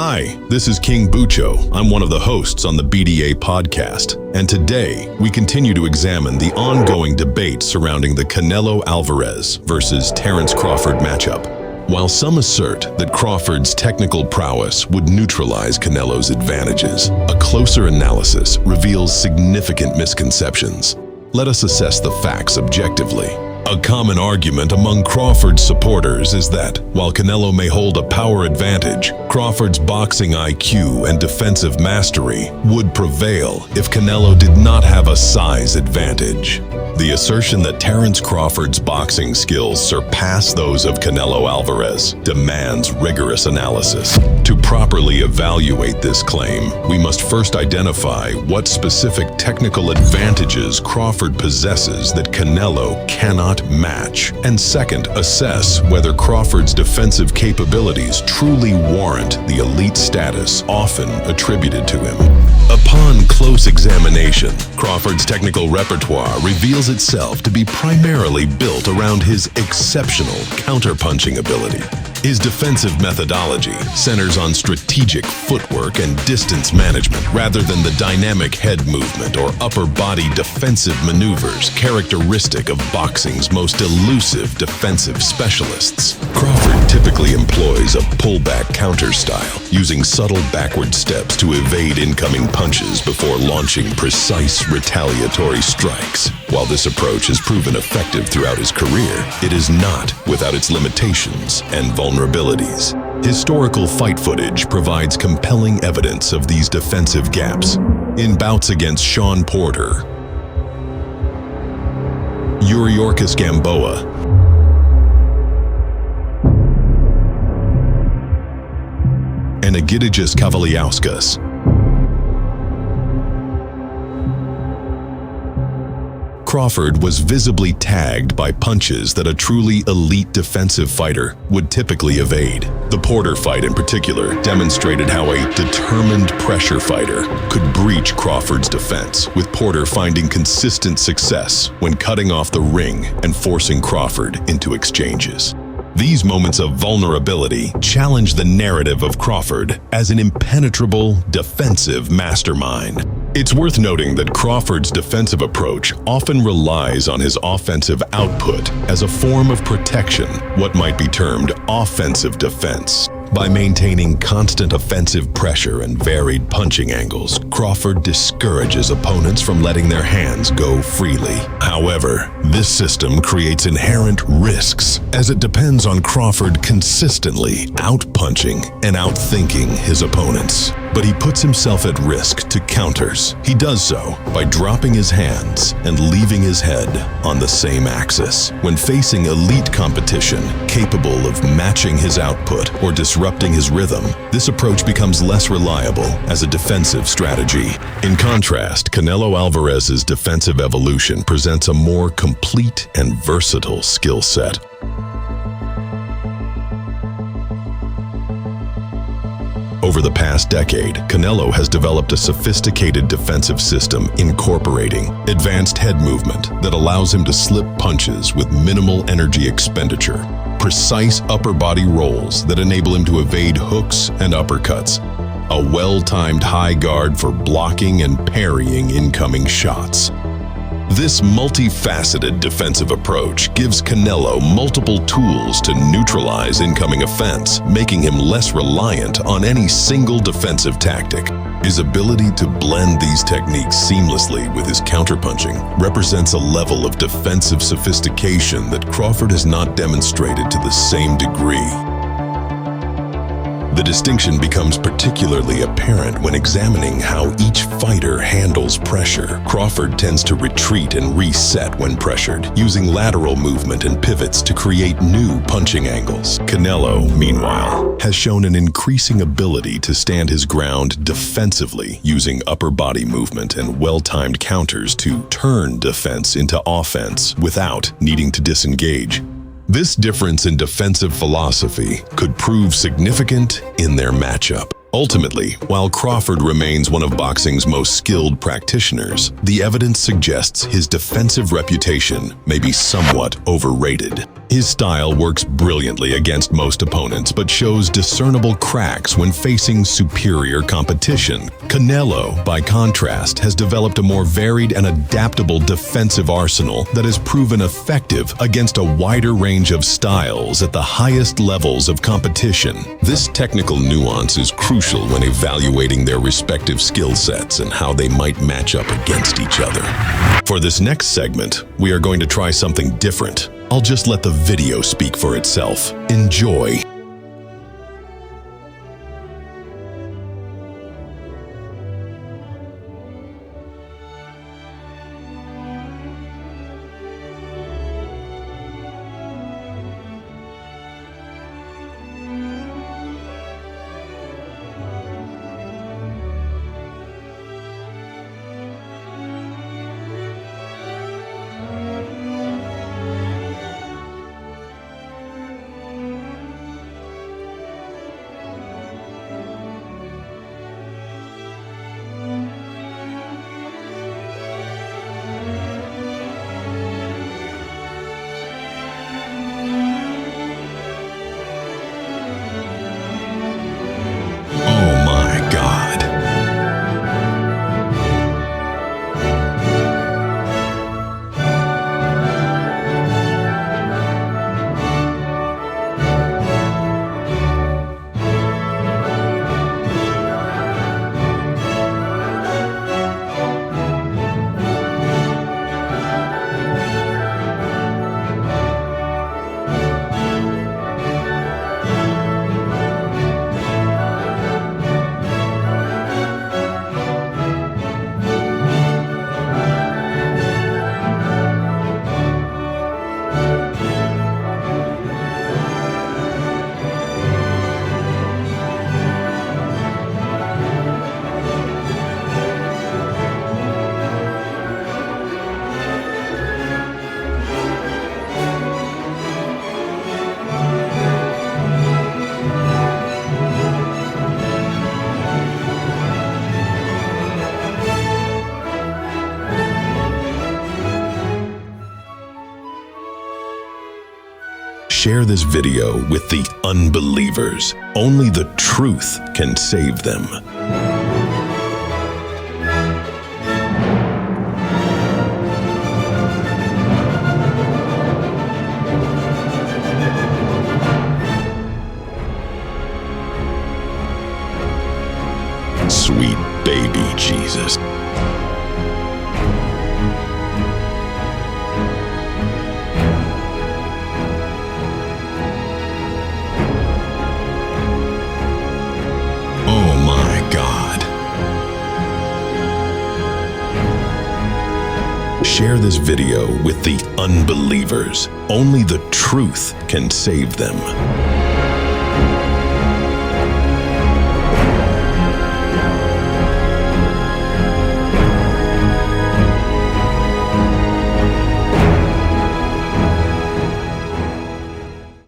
Hi, this is King Bucho. I'm one of the hosts on the BDA podcast, and today we continue to examine the ongoing debate surrounding the Canelo-Alvarez versus Terence Crawford matchup. While some assert that Crawford's technical prowess would neutralize Canelo's advantages, a closer analysis reveals significant misconceptions. Let us assess the facts objectively. A common argument among Crawford's supporters is that, while Canelo may hold a power advantage, Crawford's boxing IQ and defensive mastery would prevail if Canelo did not have a size advantage. The assertion that Terence Crawford's boxing skills surpass those of Canelo Alvarez demands rigorous analysis. To properly evaluate this claim, we must first identify what specific technical advantages Crawford possesses that Canelo cannot match, and second, assess whether Crawford's defensive capabilities truly warrant the elite status often attributed to him. Upon close examination, Crawford's technical repertoire reveals itself to be primarily built around his exceptional counterpunching ability. His defensive methodology centers on strategic footwork and distance management rather than the dynamic head movement or upper body defensive maneuvers characteristic of boxing's most elusive defensive specialists. Crawford typically employs a pullback counter style, using subtle backward steps to evade incoming punches before launching precise retaliatory strikes. While this approach has proven effective throughout his career, it is not without its limitations and vulnerabilities. Historical fight footage provides compelling evidence of these defensive gaps. In bouts against Shawn Porter, Yuriorkis Gamboa, and Egidijus Kavaliauskas, Crawford was visibly tagged by punches that a truly elite defensive fighter would typically evade. The Porter fight in particular demonstrated how a determined pressure fighter could breach Crawford's defense, with Porter finding consistent success when cutting off the ring and forcing Crawford into exchanges. These moments of vulnerability challenge the narrative of Crawford as an impenetrable defensive mastermind. It's worth noting that Crawford's defensive approach often relies on his offensive output as a form of protection, what might be termed offensive defense. By maintaining constant offensive pressure and varied punching angles, Crawford discourages opponents from letting their hands go freely. However, this system creates inherent risks, as it depends on Crawford consistently outpunching and outthinking his opponents. But he puts himself at risk to counters. He does so by dropping his hands and leaving his head on the same axis. When facing elite competition capable of matching his output or disrupting his rhythm, this approach becomes less reliable as a defensive strategy. In contrast, Canelo Alvarez's defensive evolution presents a more complete and versatile skill set. Over the past decade, Canelo has developed a sophisticated defensive system incorporating advanced head movement that allows him to slip punches with minimal energy expenditure, precise upper body rolls that enable him to evade hooks and uppercuts, a well-timed high guard for blocking and parrying incoming shots. This multifaceted defensive approach gives Canelo multiple tools to neutralize incoming offense, making him less reliant on any single defensive tactic. His ability to blend these techniques seamlessly with his counterpunching represents a level of defensive sophistication that Crawford has not demonstrated to the same degree. The distinction becomes particularly apparent when examining how each fighter handles pressure. Crawford tends to retreat and reset when pressured, using lateral movement and pivots to create new punching angles. Canelo, meanwhile, has shown an increasing ability to stand his ground defensively, using upper body movement and well-timed counters to turn defense into offense without needing to disengage. This difference in defensive philosophy could prove significant in their matchup. Ultimately, while Crawford remains one of boxing's most skilled practitioners, the evidence suggests his defensive reputation may be somewhat overrated. His style works brilliantly against most opponents, but shows discernible cracks when facing superior competition. Canelo, by contrast, has developed a more varied and adaptable defensive arsenal that has proven effective against a wider range of styles at the highest levels of competition. This technical nuance is crucial when evaluating their respective skill sets and how they might match up against each other. For this next segment, we are going to try something different. I'll just let the video speak for itself. Enjoy. Share this video with the unbelievers. Only the truth can save them. Sweet baby Jesus. Oh my God. Share this video with the unbelievers. Only the truth can save them.